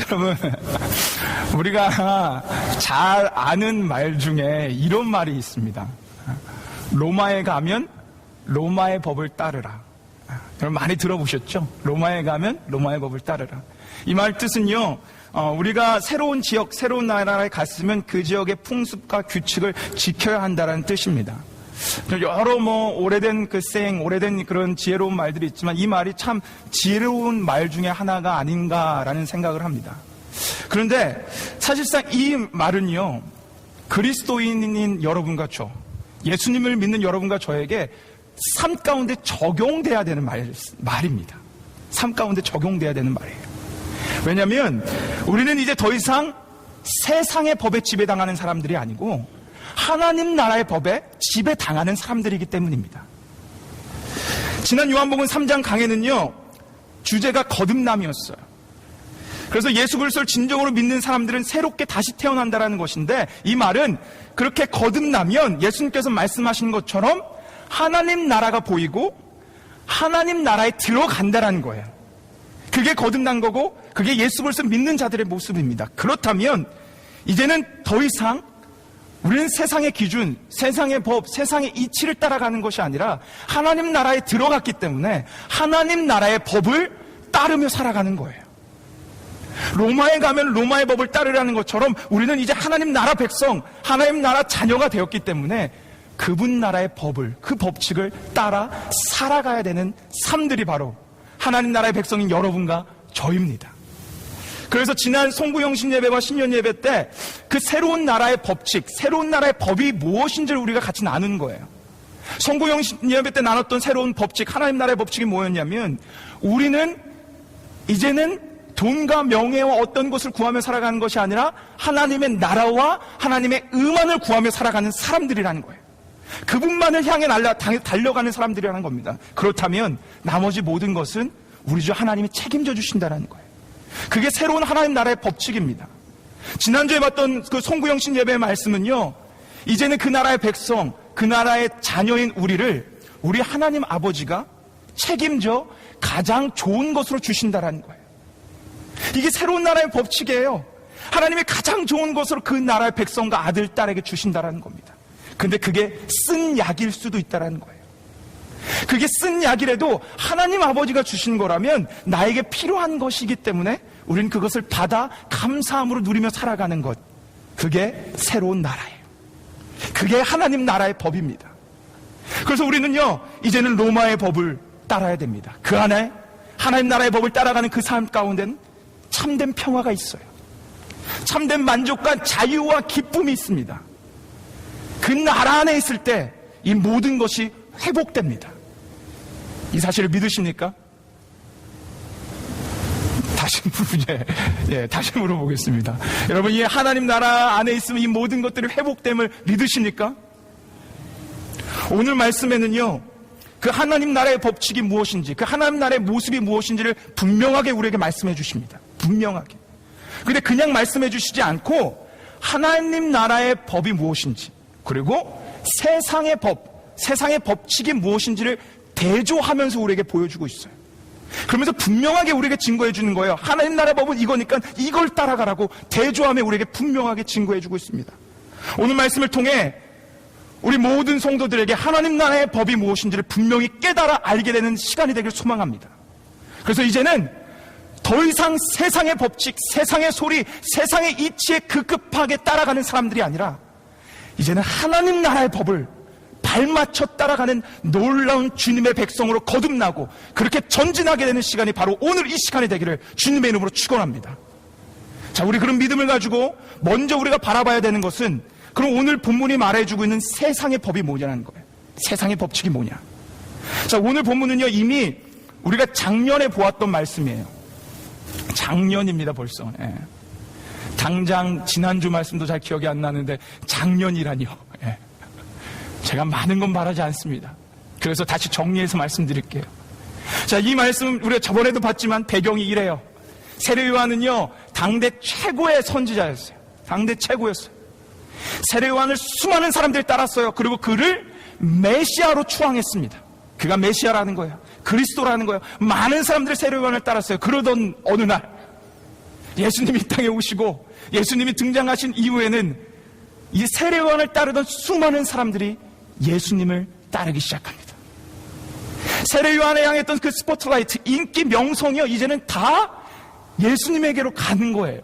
여러분, 우리가 잘 아는 말 중에 이런 말이 있습니다. 로마에 가면 로마의 법을 따르라. 여러분 많이 들어보셨죠? 로마에 가면 로마의 법을 따르라. 이 말 뜻은요, 우리가 새로운 지역, 새로운 나라에 갔으면 그 지역의 풍습과 규칙을 지켜야 한다는 뜻입니다. 여러 오래된 그 saying, 오래된 그런 지혜로운 말들이 있지만 이 말이 참 지혜로운 말 중에 하나가 아닌가라는 생각을 합니다. 그런데 사실상 이 말은요, 그리스도인인 여러분과 저, 예수님을 믿는 여러분과 저에게 삶 가운데 적용돼야 되는 말입니다. 삶 가운데 적용돼야 되는 말이에요. 왜냐하면 우리는 이제 더 이상 세상의 법에 지배당하는 사람들이 아니고 하나님 나라의 법에 지배당하는 사람들이기 때문입니다. 지난 요한복음 3장 강해는요, 주제가 거듭남이었어요. 그래서 예수 그리스도를 진정으로 믿는 사람들은 새롭게 다시 태어난다라는 것인데, 이 말은 그렇게 거듭나면 예수님께서 말씀하신 것처럼 하나님 나라가 보이고 하나님 나라에 들어간다라는 거예요. 그게 거듭난 거고 그게 예수 그리스도를 믿는 자들의 모습입니다. 그렇다면 이제는 더 이상 우리는 세상의 기준, 세상의 법, 세상의 이치를 따라가는 것이 아니라 하나님 나라에 들어갔기 때문에 하나님 나라의 법을 따르며 살아가는 거예요. 로마에 가면 로마의 법을 따르라는 것처럼 우리는 이제 하나님 나라 백성, 하나님 나라 자녀가 되었기 때문에 그분 나라의 법을, 그 법칙을 따라 살아가야 되는 삶들이 바로 하나님 나라의 백성인 여러분과 저입니다. 그래서 지난 송구영신 예배와 신년 예배 때 그 새로운 나라의 법칙, 새로운 나라의 법이 무엇인지를 우리가 같이 나눈 거예요. 송구영신 예배 때 나눴던 새로운 법칙, 하나님 나라의 법칙이 뭐였냐면, 우리는 이제는 돈과 명예와 어떤 것을 구하며 살아가는 것이 아니라 하나님의 나라와 하나님의 의만을 구하며 살아가는 사람들이라는 거예요. 그분만을 향해 달려가는 사람들이라는 겁니다. 그렇다면 나머지 모든 것은 우리 주 하나님이 책임져 주신다는 거예요. 그게 새로운 하나님 나라의 법칙입니다. 지난주에 봤던 그 송구영신 예배의 말씀은요, 이제는 그 나라의 백성, 그 나라의 자녀인 우리를 우리 하나님 아버지가 책임져 가장 좋은 것으로 주신다라는 거예요. 이게 새로운 나라의 법칙이에요. 하나님이 가장 좋은 것으로 그 나라의 백성과 아들, 딸에게 주신다라는 겁니다. 근데 그게 쓴 약일 수도 있다라는 거예요. 그게 쓴 약이라도 하나님 아버지가 주신 거라면 나에게 필요한 것이기 때문에 우리는 그것을 받아 감사함으로 누리며 살아가는 것, 그게 새로운 나라예요. 그게 하나님 나라의 법입니다. 그래서 우리는요, 이제는 로마의 법을 따라야 됩니다. 그 안에 하나님 나라의 법을 따라가는 그 삶 가운데는 참된 평화가 있어요. 참된 만족과 자유와 기쁨이 있습니다. 그 나라 안에 있을 때 이 모든 것이 회복됩니다. 이 사실을 믿으십니까? 다시 물어보겠습니다. 여러분, 이 하나님 나라 안에 있으면 이 모든 것들이 회복됨을 믿으십니까? 오늘 말씀에는요, 그 하나님 나라의 법칙이 무엇인지, 그 하나님 나라의 모습이 무엇인지를 분명하게 우리에게 말씀해 주십니다. 분명하게. 근데 그냥 말씀해 주시지 않고 하나님 나라의 법이 무엇인지, 그리고 세상의 법, 세상의 법칙이 무엇인지를 대조하면서 우리에게 보여주고 있어요. 그러면서 분명하게 우리에게 증거해 주는 거예요. 하나님 나라 법은 이거니까 이걸 따라가라고 대조하며 우리에게 분명하게 증거해 주고 있습니다. 오늘 말씀을 통해 우리 모든 성도들에게 하나님 나라의 법이 무엇인지를 분명히 깨달아 알게 되는 시간이 되길 소망합니다. 그래서 이제는 더 이상 세상의 법칙, 세상의 소리, 세상의 이치에 급급하게 따라가는 사람들이 아니라 이제는 하나님 나라의 법을 발맞춰 따라가는 놀라운 주님의 백성으로 거듭나고 그렇게 전진하게 되는 시간이 바로 오늘 이 시간이 되기를 주님의 이름으로 축원합니다. 자, 우리 그런 믿음을 가지고 먼저 우리가 바라봐야 되는 것은, 그럼 오늘 본문이 말해주고 있는 세상의 법이 뭐냐는 거예요. 세상의 법칙이 뭐냐. 자, 오늘 본문은요, 이미 우리가 작년에 보았던 말씀이에요. 작년입니다, 벌써. 예. 당장 지난주 말씀도 잘 기억이 안 나는데 작년이라니요. 예. 제가 많은 건 말하지 않습니다. 그래서 다시 정리해서 말씀드릴게요. 자, 이 말씀 우리가 저번에도 봤지만 배경이 이래요. 세례 요한은요, 당대 최고의 선지자였어요. 당대 최고였어요. 세례 요한을 수많은 사람들이 따랐어요. 그리고 그를 메시아로 추앙했습니다. 그가 메시아라는 거예요. 그리스도라는 거예요. 많은 사람들이 세례 요한을 따랐어요. 그러던 어느 날 예수님이 이 땅에 오시고 예수님이 등장하신 이후에는 이 세례요한을 따르던 수많은 사람들이 예수님을 따르기 시작합니다. 세례요한에 향했던 그 스포트라이트, 인기, 명성이요, 이제는 다 예수님에게로 가는 거예요.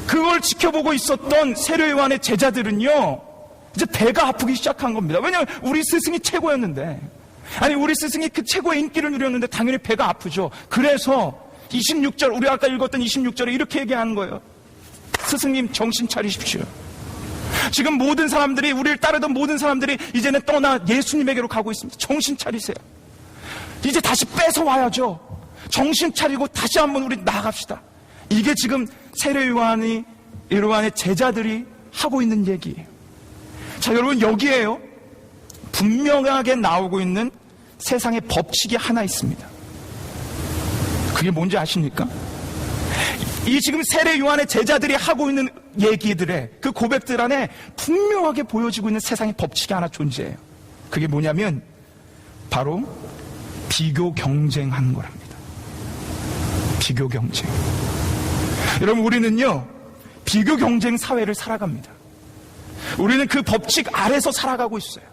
그걸 지켜보고 있었던 세례요한의 제자들은요, 이제 배가 아프기 시작한 겁니다. 왜냐하면 우리 스승이 최고였는데, 아니 우리 스승이 그 최고의 인기를 누렸는데 당연히 배가 아프죠. 그래서 26절, 우리 아까 읽었던 26절에 이렇게 얘기하는 거예요. 스승님 정신 차리십시오. 지금 모든 사람들이, 우리를 따르던 모든 사람들이 이제는 떠나 예수님에게로 가고 있습니다. 정신 차리세요. 이제 다시 뺏어와야죠. 정신 차리고 다시 한번 우리 나아갑시다. 이게 지금 세례요한의 제자들이 하고 있는 얘기예요. 자, 여러분, 여기에요, 분명하게 나오고 있는 세상의 법칙이 하나 있습니다. 그게 뭔지 아십니까? 이 지금 세례요한의 제자들이 하고 있는 얘기들의 그 고백들 안에 분명하게 보여지고 있는 세상의 법칙이 하나 존재해요. 그게 뭐냐면 바로 비교 경쟁하는 거랍니다. 비교 경쟁. 여러분, 우리는요, 비교 경쟁 사회를 살아갑니다. 우리는 그 법칙 아래서 살아가고 있어요.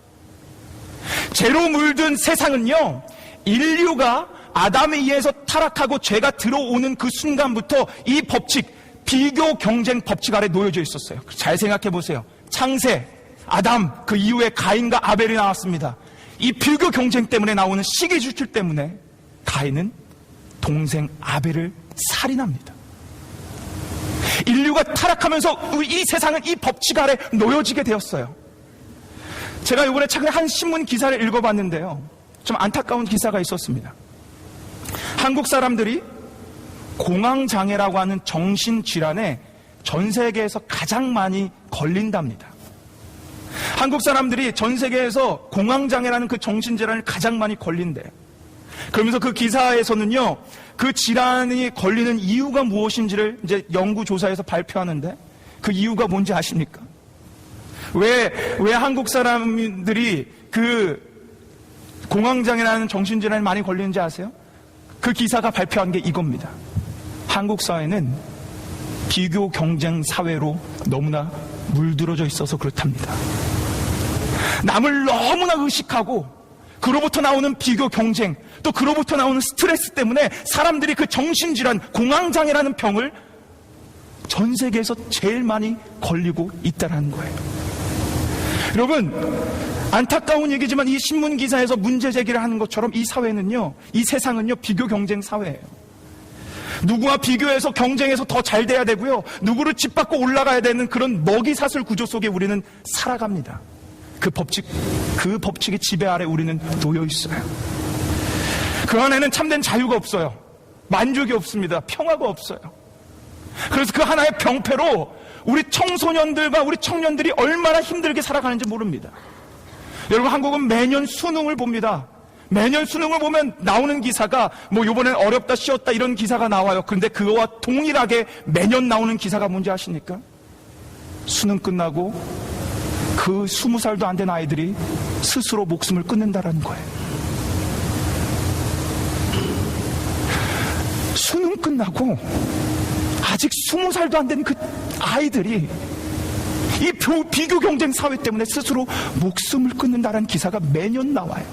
죄로 물든 세상은요, 인류가 아담에 의해서 타락하고 죄가 들어오는 그 순간부터 이 법칙, 비교 경쟁 법칙 아래 놓여져 있었어요. 잘 생각해 보세요. 창세, 아담, 그 이후에 가인과 아벨이 나왔습니다. 이 비교 경쟁 때문에 나오는 시기주출 때문에 가인은 동생 아벨을 살인합니다. 인류가 타락하면서 이 세상은 이 법칙 아래 놓여지게 되었어요. 제가 이번에 최근에 한 신문 기사를 읽어봤는데요, 좀 안타까운 기사가 있었습니다. 한국 사람들이 공황장애라고 하는 정신질환에 전 세계에서 가장 많이 걸린답니다. 한국 사람들이 전 세계에서 공황장애라는 그 정신질환을 가장 많이 걸린대요. 그러면서 그 기사에서는요, 그 질환이 걸리는 이유가 무엇인지를 이제 연구조사에서 발표하는데, 그 이유가 뭔지 아십니까? 왜 한국 사람들이 그 공황장애라는 정신질환에 많이 걸리는지 아세요? 그 기사가 발표한 게 이겁니다. 한국 사회는 비교 경쟁 사회로 너무나 물들어져 있어서 그렇답니다. 남을 너무나 의식하고 그로부터 나오는 비교 경쟁, 또 그로부터 나오는 스트레스 때문에 사람들이 그 정신질환, 공황장애라는 병을 전 세계에서 제일 많이 걸리고 있다는 거예요. 여러분, 안타까운 얘기지만 이 신문 기사에서 문제 제기를 하는 것처럼 이 사회는요, 이 세상은요, 비교 경쟁 사회예요. 누구와 비교해서 경쟁해서 더 잘 돼야 되고요, 누구를 짓밟고 올라가야 되는 그런 먹이사슬 구조 속에 우리는 살아갑니다. 그 법칙의 지배 아래 우리는 놓여 있어요. 그 안에는 참된 자유가 없어요. 만족이 없습니다. 평화가 없어요. 그래서 그 하나의 병폐로 우리 청소년들과 우리 청년들이 얼마나 힘들게 살아가는지 모릅니다. 여러분, 한국은 매년 수능을 봅니다. 매년 수능을 보면 나오는 기사가 뭐 요번엔 어렵다, 쉬웠다 이런 기사가 나와요. 그런데 그거와 동일하게 매년 나오는 기사가 뭔지 아십니까? 수능 끝나고 그 20살도 안 된 아이들이 스스로 목숨을 끊는다라는 거예요. 수능 끝나고 아직 20살도 안 된 그 아이들이 이 비교 경쟁 사회 때문에 스스로 목숨을 끊는다라는 기사가 매년 나와요.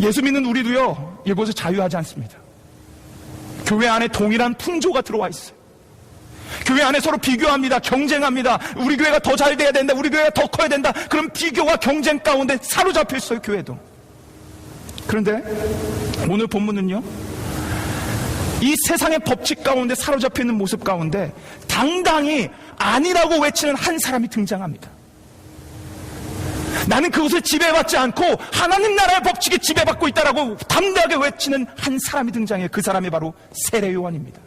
예수 믿는 우리도요, 이곳에 자유하지 않습니다. 교회 안에 동일한 풍조가 들어와 있어요. 교회 안에 서로 비교합니다. 경쟁합니다. 우리 교회가 더 잘 돼야 된다. 우리 교회가 더 커야 된다. 그럼 비교와 경쟁 가운데 사로잡혀 있어요, 교회도. 그런데 오늘 본문은요, 이 세상의 법칙 가운데 사로잡혀 있는 모습 가운데 당당히 아니라고 외치는 한 사람이 등장합니다. 나는 그것을 지배받지 않고 하나님 나라의 법칙에 지배받고 있다라고 담대하게 외치는 한 사람이 등장해요. 그 사람이 바로 세례요한입니다.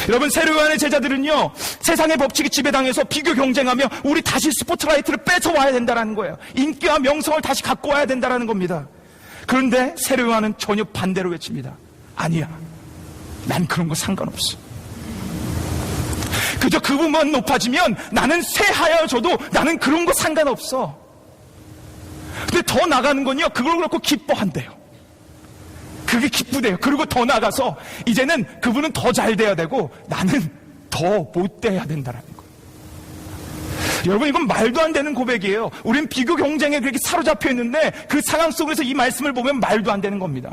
여러분, 세례요한의 제자들은요, 세상의 법칙에 지배당해서 비교 경쟁하며 우리 다시 스포트라이트를 뺏어와야 된다는 거예요. 인기와 명성을 다시 갖고 와야 된다는 겁니다. 그런데 세례요한은 전혀 반대로 외칩니다. 아니야, 난 그런 거 상관없어. 그저 그 부분만 높아지면 나는 쇠하여져도 나는 그런 거 상관없어. 근데 더 나가는 건요, 그걸 그렇고 기뻐한대요. 그게 기쁘대요. 그리고 더 나가서 이제는 그분은 더 잘 돼야 되고 나는 더 못 돼야 된다라는 거예요. 여러분, 이건 말도 안 되는 고백이에요. 우린 비교 경쟁에 그렇게 사로잡혀 있는데 그 상황 속에서 이 말씀을 보면 말도 안 되는 겁니다.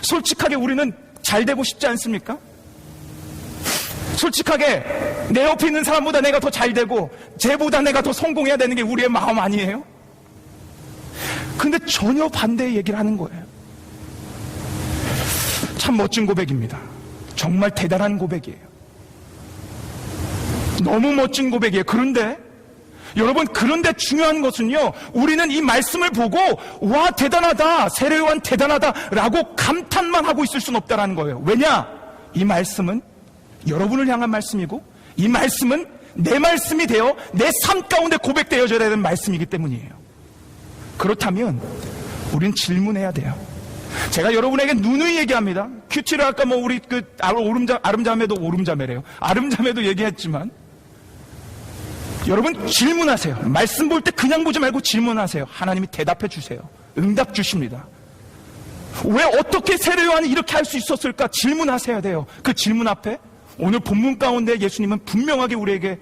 솔직하게 우리는 잘 되고 싶지 않습니까? 솔직하게 내 옆에 있는 사람보다 내가 더 잘 되고 쟤보다 내가 더 성공해야 되는 게 우리의 마음 아니에요? 근데 전혀 반대의 얘기를 하는 거예요. 참 멋진 고백입니다. 정말 대단한 고백이에요. 너무 멋진 고백이에요. 그런데 여러분, 그런데 중요한 것은요, 우리는 이 말씀을 보고 와 대단하다, 세례요한 대단하다라고 감탄만 하고 있을 수는 없다라는 거예요. 왜냐? 이 말씀은 여러분을 향한 말씀이고 이 말씀은 내 말씀이 되어 내 삶 가운데 고백되어져야 되는 말씀이기 때문이에요. 그렇다면 우린 질문해야 돼요. 제가 여러분에게 누누이 얘기합니다. 큐티를 아까 우리 아름자매도 얘기했지만, 여러분 질문하세요. 말씀 볼 때 그냥 보지 말고 질문하세요. 하나님이 대답해 주세요. 응답 주십니다. 왜 어떻게 세례요한이 이렇게 할 수 있었을까? 질문하셔야 돼요. 그 질문 앞에 오늘 본문 가운데 예수님은 분명하게 우리에게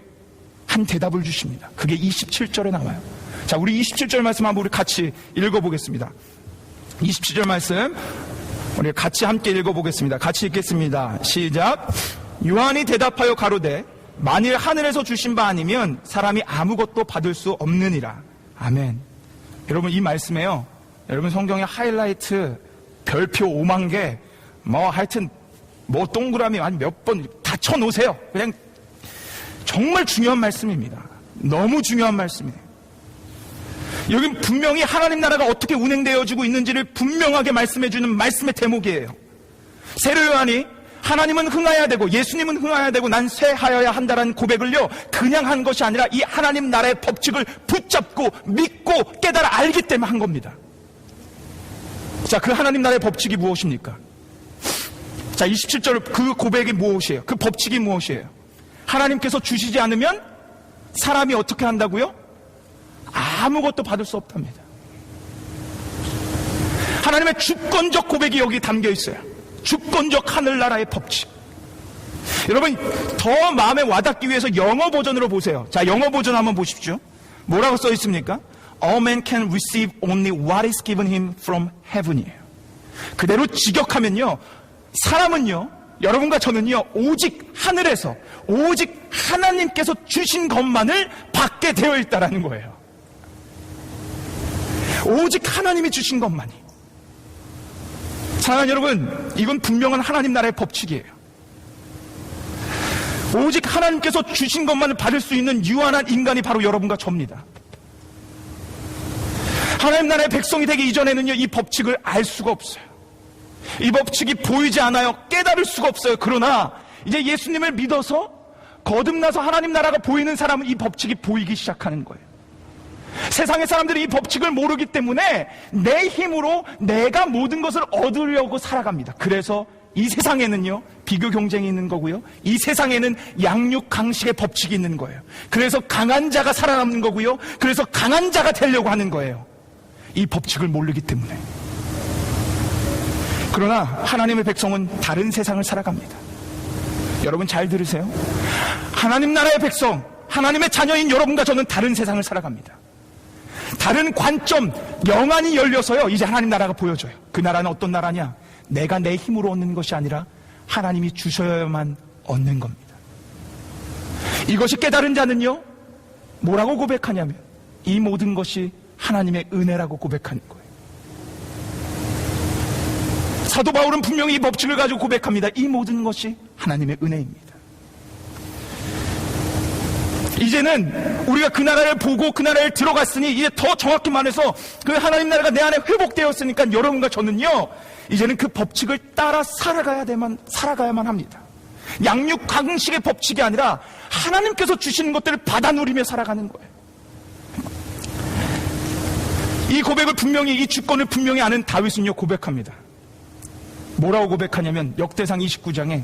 한 대답을 주십니다. 그게 27절에 나와요. 자, 우리 27절 말씀 한번 우리 같이 읽어보겠습니다. 27절 말씀 우리 같이 함께 읽어보겠습니다. 같이 읽겠습니다. 시작. 요한이 대답하여 가로되 만일 하늘에서 주신 바 아니면 사람이 아무것도 받을 수 없느니라. 아멘. 여러분, 이 말씀에요, 여러분 성경의 하이라이트 별표 5만 개 하여튼 동그라미 한 몇 번 다 쳐놓으세요. 그냥 정말 중요한 말씀입니다. 너무 중요한 말씀이에요. 여긴 분명히 하나님 나라가 어떻게 운행되어지고 있는지를 분명하게 말씀해주는 말씀의 대목이에요. 세례요한이 하나님은 흥하여야 되고 예수님은 흥하여야 되고 난 쇠하여야 한다라는 고백을요, 그냥 한 것이 아니라 이 하나님 나라의 법칙을 붙잡고 믿고 깨달아 알기 때문에 한 겁니다. 자, 그 하나님 나라의 법칙이 무엇입니까? 자, 27절 그 고백이 무엇이에요? 그 법칙이 무엇이에요? 하나님께서 주시지 않으면 사람이 어떻게 한다고요? 아무것도 받을 수 없답니다. 하나님의 주권적 고백이 여기 담겨 있어요. 주권적 하늘나라의 법칙. 여러분, 더 마음에 와닿기 위해서 영어 버전으로 보세요. 자, 영어 버전 한번 보십시오. 뭐라고 써 있습니까? All man can receive only what is given him from heaven이에요. 그대로 직역하면요, 사람은요, 여러분과 저는요, 오직 하늘에서 오직 하나님께서 주신 것만을 받게 되어 있다라는 거예요. 오직 하나님이 주신 것만이. 사랑하는 여러분, 이건 분명한 하나님 나라의 법칙이에요. 오직 하나님께서 주신 것만을 받을 수 있는 유한한 인간이 바로 여러분과 저입니다. 하나님 나라의 백성이 되기 이전에는요, 이 법칙을 알 수가 없어요. 이 법칙이 보이지 않아요. 깨달을 수가 없어요. 그러나 이제 예수님을 믿어서 거듭나서 하나님 나라가 보이는 사람은 이 법칙이 보이기 시작하는 거예요. 세상의 사람들이 이 법칙을 모르기 때문에 내 힘으로 내가 모든 것을 얻으려고 살아갑니다. 그래서 이 세상에는요, 비교 경쟁이 있는 거고요, 이 세상에는 양육 강식의 법칙이 있는 거예요. 그래서 강한 자가 살아남는 거고요, 그래서 강한 자가 되려고 하는 거예요. 이 법칙을 모르기 때문에. 그러나 하나님의 백성은 다른 세상을 살아갑니다. 여러분 잘 들으세요. 하나님 나라의 백성, 하나님의 자녀인 여러분과 저는 다른 세상을 살아갑니다. 다른 관점, 영안이 열려서요, 이제 하나님 나라가 보여져요. 그 나라는 어떤 나라냐? 내가 내 힘으로 얻는 것이 아니라 하나님이 주셔야만 얻는 겁니다. 이것이 깨달은 자는요, 뭐라고 고백하냐면 이 모든 것이 하나님의 은혜라고 고백하는 거예요. 사도 바울은 분명히 이 법칙을 가지고 고백합니다. 이 모든 것이 하나님의 은혜입니다. 이제는 우리가 그 나라를 보고 그 나라에 들어갔으니, 이제 더 정확히 말해서 그 하나님 나라가 내 안에 회복되었으니까 여러분과 저는요, 이제는 그 법칙을 따라 살아가야만 합니다. 양육 강식의 법칙이 아니라 하나님께서 주시는 것들을 받아 누리며 살아가는 거예요. 이 고백을 분명히, 이 주권을 분명히 아는 다윗은요, 고백합니다. 뭐라고 고백하냐면 역대상 29장에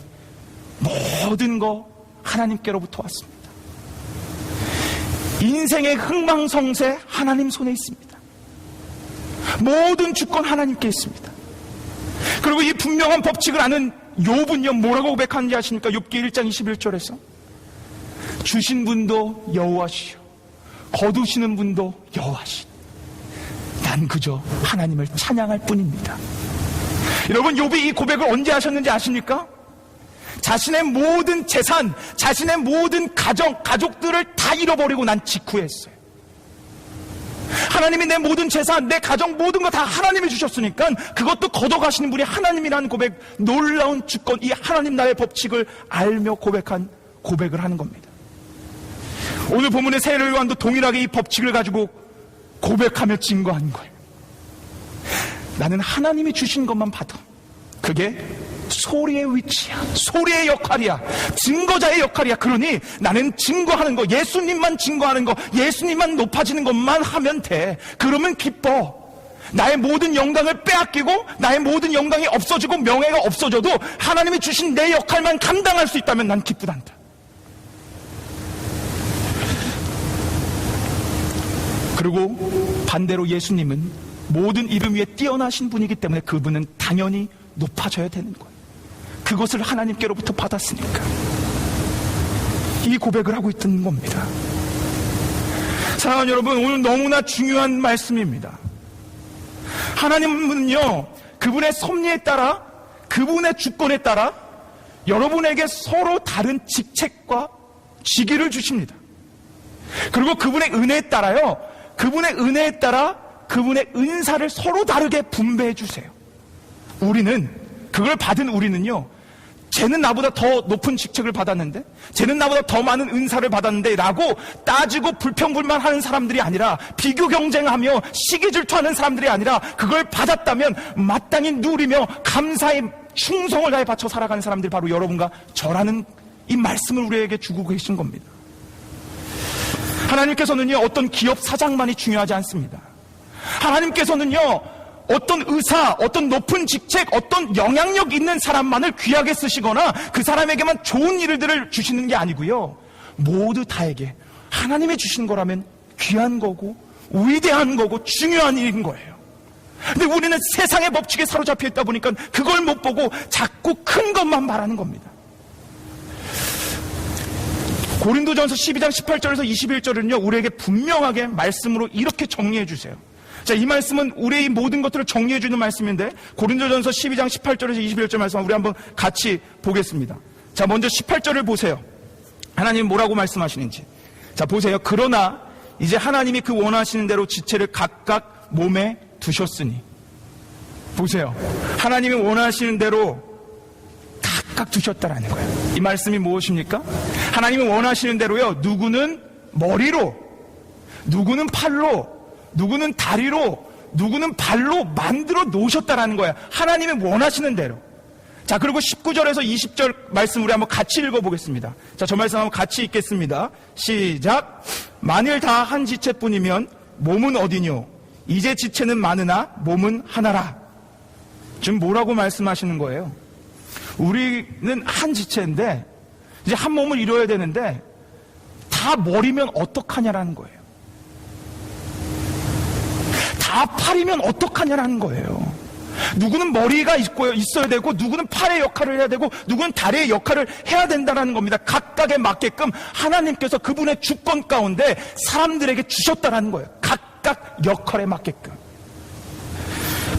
모든 거 하나님께로부터 왔습니다. 인생의 흥망성쇠 하나님 손에 있습니다. 모든 주권 하나님께 있습니다. 그리고 이 분명한 법칙을 아는 욥은요 뭐라고 고백하는지 아십니까? 욥기 1장 21절에서 주신 분도 여호와시요 거두시는 분도 여호와시니 난 그저 하나님을 찬양할 뿐입니다. 여러분, 욥이 이 고백을 언제 하셨는지 아십니까? 자신의 모든 재산, 자신의 모든 가족들을 다 잃어버리고 난 직후에 했어요. 하나님이 내 모든 재산, 내 가정 모든 거 다 하나님이 주셨으니까 그것도 걷어가시는 분이 하나님이라는 고백, 놀라운 주권, 이 하나님 나라의 법칙을 알며 고백한 고백을 하는 겁니다. 오늘 본문의 세례 요한도 동일하게 이 법칙을 가지고 고백하며 증거한 거예요. 나는 하나님이 주신 것만 받아. 그게 소리의 위치야, 소리의 역할이야, 증거자의 역할이야. 그러니 나는 증거하는 거, 예수님만 증거하는 거, 예수님만 높아지는 것만 하면 돼. 그러면 기뻐. 나의 모든 영광을 빼앗기고 나의 모든 영광이 없어지고 명예가 없어져도 하나님이 주신 내 역할만 감당할 수 있다면 난 기쁘단다. 그리고 반대로 예수님은 모든 이름 위에 뛰어나신 분이기 때문에 그분은 당연히 높아져야 되는 거예요. 그것을 하나님께로부터 받았으니까 이 고백을 하고 있던 겁니다. 사랑하는 여러분, 오늘 너무나 중요한 말씀입니다. 하나님은요 그분의 섭리에 따라, 그분의 주권에 따라 여러분에게 서로 다른 직책과 직위를 주십니다. 그리고 그분의 은혜에 따라요, 그분의 은혜에 따라 그분의 은사를 서로 다르게 분배해 주세요. 우리는, 그걸 받은 우리는요, 쟤는 나보다 더 높은 직책을 받았는데, 쟤는 나보다 더 많은 은사를 받았는데 라고 따지고 불평불만하는 사람들이 아니라, 비교 경쟁하며 시기 질투하는 사람들이 아니라, 그걸 받았다면 마땅히 누리며 감사의 충성을 다해 바쳐 살아가는 사람들이 바로 여러분과 저라는 이 말씀을 우리에게 주고 계신 겁니다. 하나님께서는요 어떤 기업 사장만이 중요하지 않습니다. 하나님께서는요 어떤 의사, 어떤 높은 직책, 어떤 영향력 있는 사람만을 귀하게 쓰시거나 그 사람에게만 좋은 일들을 주시는 게 아니고요, 모두 다에게 하나님이 주신 거라면 귀한 거고 위대한 거고 중요한 일인 거예요. 근데 우리는 세상의 법칙에 사로잡혀 있다 보니까 그걸 못 보고 자꾸 큰 것만 바라는 겁니다. 고린도전서 12장 18절에서 21절은요 우리에게 분명하게 말씀으로 이렇게 정리해 주세요. 자, 이 말씀은 우리의 모든 것들을 정리해 주는 말씀인데, 고린도전서 12장 18절에서 21절 말씀 우리 한번 같이 보겠습니다. 자, 먼저 18절을 보세요. 하나님 뭐라고 말씀하시는지. 자, 보세요. 그러나 이제 하나님이 그 원하시는 대로 지체를 각각 몸에 두셨으니. 보세요. 하나님이 원하시는 대로 각각 두셨다라는 거예요. 이 말씀이 무엇입니까? 하나님이 원하시는 대로요, 누구는 머리로, 누구는 팔로, 누구는 다리로, 누구는 발로 만들어 놓으셨다라는 거예요. 하나님이 원하시는 대로. 자, 그리고 19절에서 20절 말씀 우리 한번 같이 읽어보겠습니다. 자, 저 말씀 한번 같이 읽겠습니다. 시작. 만일 다 한 지체뿐이면 몸은 어디뇨? 이제 지체는 많으나 몸은 하나라. 지금 뭐라고 말씀하시는 거예요? 우리는 한 지체인데 이제 한 몸을 이루어야 되는데 다 머리면 어떡하냐라는 거예요. 다 팔이면 어떡하냐라는 거예요. 누구는 머리가 있어야 되고, 누구는 팔의 역할을 해야 되고, 누구는 다리의 역할을 해야 된다는 겁니다. 각각에 맞게끔 하나님께서 그분의 주권 가운데 사람들에게 주셨다는 거예요. 각각 역할에 맞게끔.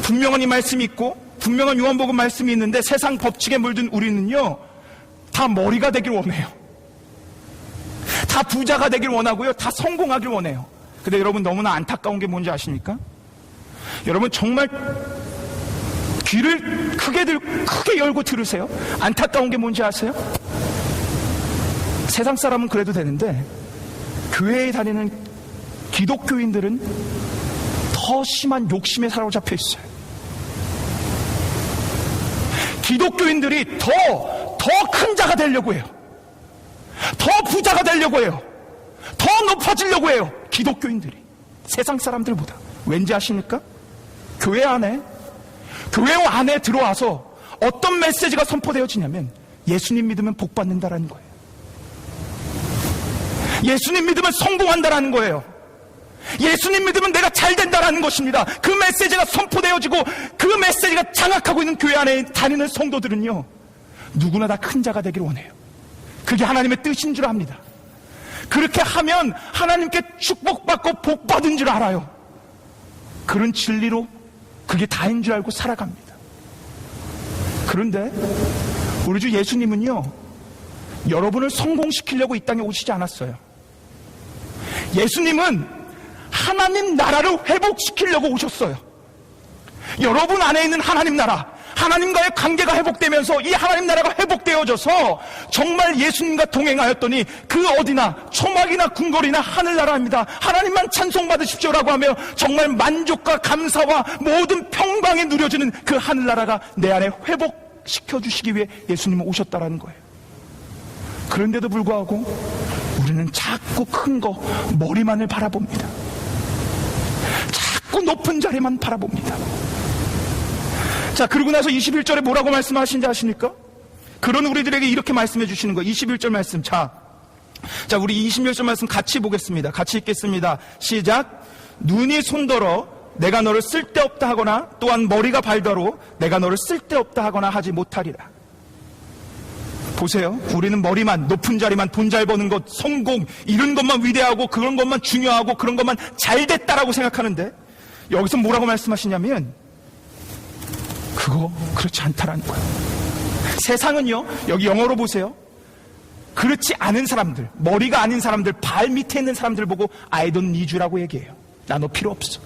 분명한 이 말씀이 있고 분명한 요한복음 말씀이 있는데, 세상 법칙에 물든 우리는요 다 머리가 되길 원해요. 다 부자가 되길 원하고요, 다 성공하길 원해요. 근데 여러분, 너무나 안타까운 게 뭔지 아십니까? 여러분, 정말 귀를 크게 열고 들으세요. 안타까운 게 뭔지 아세요? 세상 사람은 그래도 되는데 교회에 다니는 기독교인들은 더 심한 욕심에 사로잡혀 있어요. 기독교인들이 더 큰 자가 되려고 해요. 더 부자가 되려고 해요. 더 높아지려고 해요. 기독교인들이 세상 사람들보다. 왠지 아십니까? 교회 안에 들어와서 어떤 메시지가 선포되어지냐면, 예수님 믿으면 복 받는다라는 거예요. 예수님 믿으면 성공한다라는 거예요. 예수님 믿으면 내가 잘 된다라는 것입니다. 그 메시지가 선포되어지고 그 메시지가 장악하고 있는 교회 안에 다니는 성도들은요, 누구나 다 큰 자가 되기를 원해요. 그게 하나님의 뜻인 줄 압니다. 그렇게 하면 하나님께 축복받고 복받은 줄 알아요. 그런 진리로 그게 다인 줄 알고 살아갑니다. 그런데 우리 주 예수님은요, 여러분을 성공시키려고 이 땅에 오시지 않았어요. 예수님은 하나님 나라를 회복시키려고 오셨어요. 여러분 안에 있는 하나님 나라, 하나님과의 관계가 회복되면서 이 하나님 나라가 회복되어져서 정말 예수님과 동행하였더니 그 어디나 초막이나 궁궐이나 하늘나라입니다. 하나님만 찬송받으십시오라고 하며 정말 만족과 감사와 모든 평강이 누려지는 그 하늘나라가 내 안에 회복시켜주시기 위해 예수님은 오셨다라는 거예요. 그런데도 불구하고 우리는 자꾸 큰 거, 머리만을 바라봅니다. 자꾸 높은 자리만 바라봅니다. 자, 그러고 나서 21절에 뭐라고 말씀하신지 아십니까? 그런 우리들에게 이렇게 말씀해 주시는 거예요. 21절 말씀. 자, 우리 21절 말씀 같이 보겠습니다. 같이 읽겠습니다. 시작. 눈이 손더러 내가 너를 쓸데없다 하거나 또한 머리가 발더러 내가 너를 쓸데없다 하거나 하지 못하리라. 보세요. 우리는 머리만, 높은 자리만, 돈 잘 버는 것, 성공, 이런 것만 위대하고 그런 것만 중요하고 그런 것만 잘 됐다라고 생각하는데 여기서 뭐라고 말씀하시냐면 그거 그렇지 않다라는 거예요. 세상은요, 여기 영어로 보세요. 그렇지 않은 사람들, 머리가 아닌 사람들, 발 밑에 있는 사람들 보고 I don't need you라고 얘기해요. 나 너 필요 없어.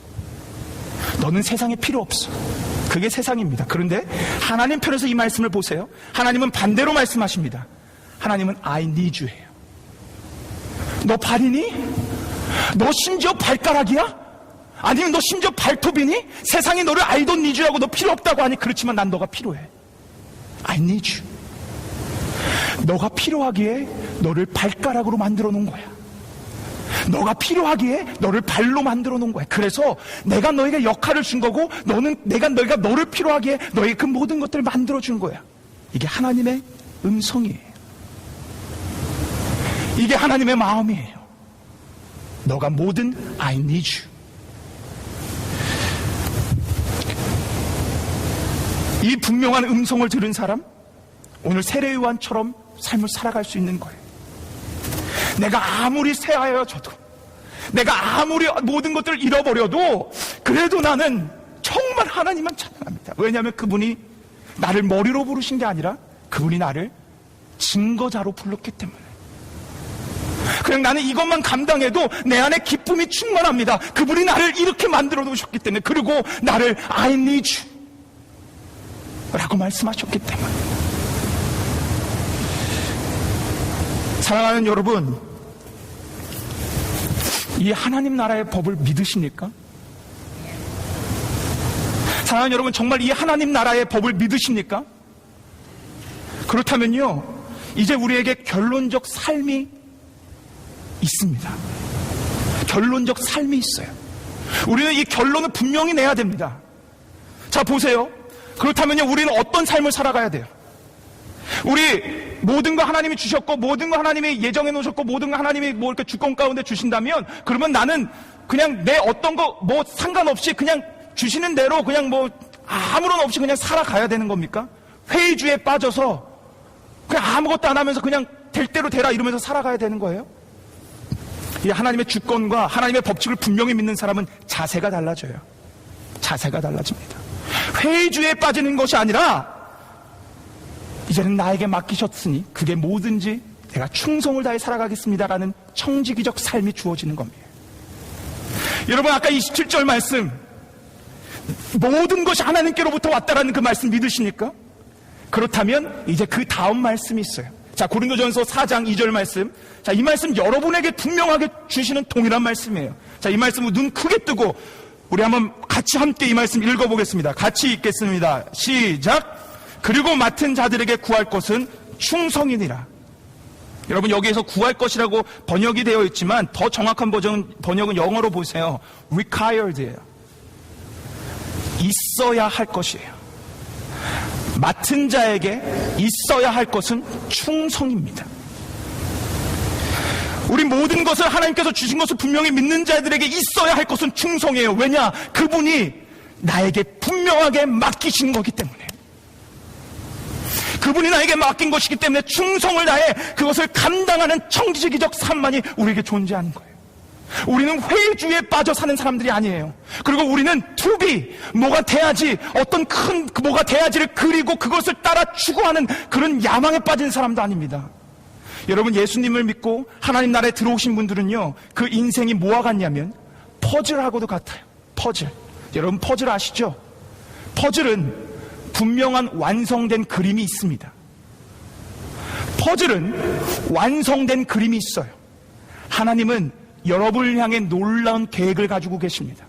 너는 세상에 필요 없어. 그게 세상입니다. 그런데 하나님 편에서 이 말씀을 보세요. 하나님은 반대로 말씀하십니다. 하나님은 I need you예요. 너 발이니? 너 심지어 발가락이야? 아니면 너 심지어 발톱이니? 세상이 너를 I don't need you라고 너 필요 없다고 하니 그렇지만 난 너가 필요해. I need you. 너가 필요하기에 너를 발가락으로 만들어 놓은 거야. 너가 필요하기에 너를 발로 만들어 놓은 거야. 그래서 내가 너에게 역할을 준 거고 내가 너를 필요하기에 너에게 그 모든 것들을 만들어 준 거야. 이게 하나님의 음성이에요. 이게 하나님의 마음이에요. 너가 모든 I need you. 이 분명한 음성을 들은 사람, 오늘 세례요한처럼 삶을 살아갈 수 있는 거예요. 내가 아무리 새하여져도, 내가 아무리 모든 것들을 잃어버려도 그래도 나는 정말 하나님만 찬양합니다. 왜냐하면 그분이 나를 머리로 부르신 게 아니라 그분이 나를 증거자로 불렀기 때문에. 그냥 나는 이것만 감당해도 내 안에 기쁨이 충만합니다. 그분이 나를 이렇게 만들어 놓으셨기 때문에. 그리고 나를 I need you 라고 말씀하셨기 때문에. 사랑하는 여러분, 이 하나님 나라의 법을 믿으십니까? 사랑하는 여러분, 정말 이 하나님 나라의 법을 믿으십니까? 그렇다면요, 이제 우리에게 결론적 삶이 있습니다. 결론적 삶이 있어요. 우리는 이 결론을 분명히 내야 됩니다. 자, 보세요. 그렇다면요, 우리는 어떤 삶을 살아가야 돼요? 우리 모든 거 하나님이 주셨고, 모든 거 하나님이 예정해 놓으셨고, 모든 거 하나님이 뭐 이렇게 주권 가운데 주신다면, 그러면 나는 그냥 내 어떤 거 뭐 상관없이 그냥 주시는 대로 그냥 뭐 아무런 없이 그냥 살아가야 되는 겁니까? 회의주의에 빠져서 그냥 아무것도 안 하면서 그냥 될 대로 되라 이러면서 살아가야 되는 거예요? 이 하나님의 주권과 하나님의 법칙을 분명히 믿는 사람은 자세가 달라져요. 자세가 달라집니다. 회의주의에 빠지는 것이 아니라 이제는 나에게 맡기셨으니 그게 뭐든지 내가 충성을 다해 살아가겠습니다라는 청지기적 삶이 주어지는 겁니다. 여러분, 아까 27절 말씀, 모든 것이 하나님께로부터 왔다라는 그 말씀 믿으십니까? 그렇다면 이제 그 다음 말씀이 있어요. 자, 고린도전서 4장 2절 말씀. 자, 이 말씀 여러분에게 분명하게 주시는 동일한 말씀이에요. 자, 이 말씀을 눈 크게 뜨고 우리 한번 같이 함께 이 말씀 읽어보겠습니다. 같이 읽겠습니다. 시작. 그리고 맡은 자들에게 구할 것은 충성이니라. 여러분, 여기에서 구할 것이라고 번역이 되어 있지만 더 정확한 번역은 영어로 보세요. required예요. 있어야 할 것이에요. 맡은 자에게 있어야 할 것은 충성입니다. 우리 모든 것을 하나님께서 주신 것을 분명히 믿는 자들에게 있어야 할 것은 충성이에요. 왜냐? 그분이 나에게 분명하게 맡기신 거기 때문에. 그분이 나에게 맡긴 것이기 때문에 충성을 다해 그것을 감당하는 청지기적 삶만이 우리에게 존재하는 거예요. 우리는 회의주의에 빠져 사는 사람들이 아니에요. 그리고 우리는 투비, 뭐가 돼야지, 어떤 큰 뭐가 돼야지를 그리고 그것을 따라 추구하는 그런 야망에 빠진 사람도 아닙니다. 여러분, 예수님을 믿고 하나님 나라에 들어오신 분들은요, 그 인생이 뭐와 같냐면 퍼즐하고도 같아요. 퍼즐. 여러분, 퍼즐 아시죠? 퍼즐은 분명한 완성된 그림이 있습니다. 퍼즐은 완성된 그림이 있어요. 하나님은 여러분을 향해 놀라운 계획을 가지고 계십니다.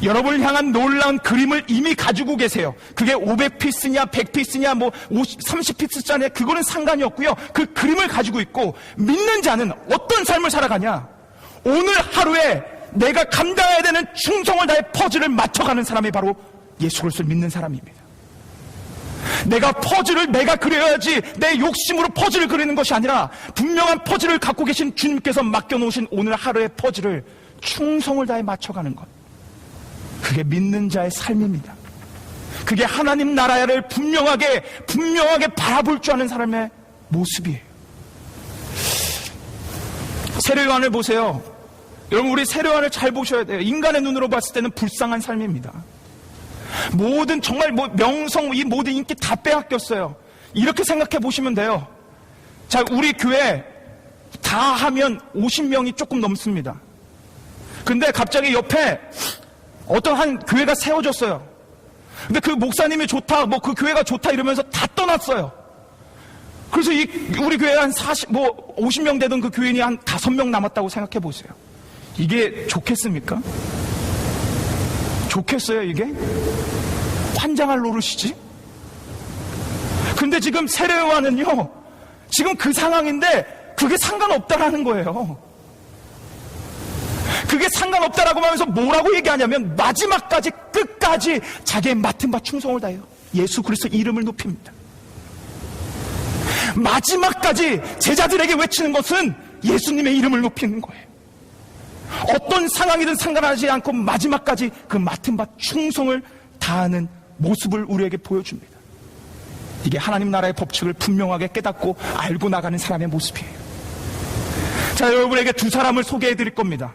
여러분을 향한 놀라운 그림을 이미 가지고 계세요. 그게 500피스냐 100피스냐 뭐 30피스짜리 그거는 상관이 없고요. 그 그림을 가지고 있고, 믿는 자는 어떤 삶을 살아가냐? 오늘 하루에 내가 감당해야 되는 충성을 다해 퍼즐을 맞춰가는 사람이 바로 예수 그리스도를 믿는 사람입니다. 내가 퍼즐을 내가 그려야지 내 욕심으로 퍼즐을 그리는 것이 아니라 분명한 퍼즐을 갖고 계신 주님께서 맡겨놓으신 오늘 하루의 퍼즐을 충성을 다해 맞춰가는 것, 그게 믿는 자의 삶입니다. 그게 하나님 나라를 분명하게 바라볼 줄 아는 사람의 모습이에요. 세례요한을 보세요. 여러분, 우리 세례요한을 잘 보셔야 돼요. 인간의 눈으로 봤을 때는 불쌍한 삶입니다. 모든 정말 명성, 이 모든 인기 다 빼앗겼어요. 이렇게 생각해 보시면 돼요. 자, 우리 교회 다 하면 50명이 조금 넘습니다. 근데 갑자기 옆에 어떤 한 교회가 세워졌어요. 근데 그 목사님이 좋다, 그 교회가 좋다 이러면서 다 떠났어요. 그래서 우리 교회에 한 50명 되던 그 교인이 한 5명 남았다고 생각해 보세요. 이게 좋겠습니까? 좋겠어요, 이게? 환장할 노릇이지? 근데 지금 세례요한은요, 지금 그 상황인데 그게 상관없다라는 거예요. 그게 상관없다라고 하면서 뭐라고 얘기하냐면 마지막까지 끝까지 자기의 맡은 바 충성을 다해요. 예수 그리스도 이름을 높입니다. 마지막까지 제자들에게 외치는 것은 예수님의 이름을 높이는 거예요. 어떤 상황이든 상관하지 않고 마지막까지 그 맡은 바 충성을 다하는 모습을 우리에게 보여줍니다. 이게 하나님 나라의 법칙을 분명하게 깨닫고 알고 나가는 사람의 모습이에요. 자, 여러분에게 두 사람을 소개해 드릴 겁니다.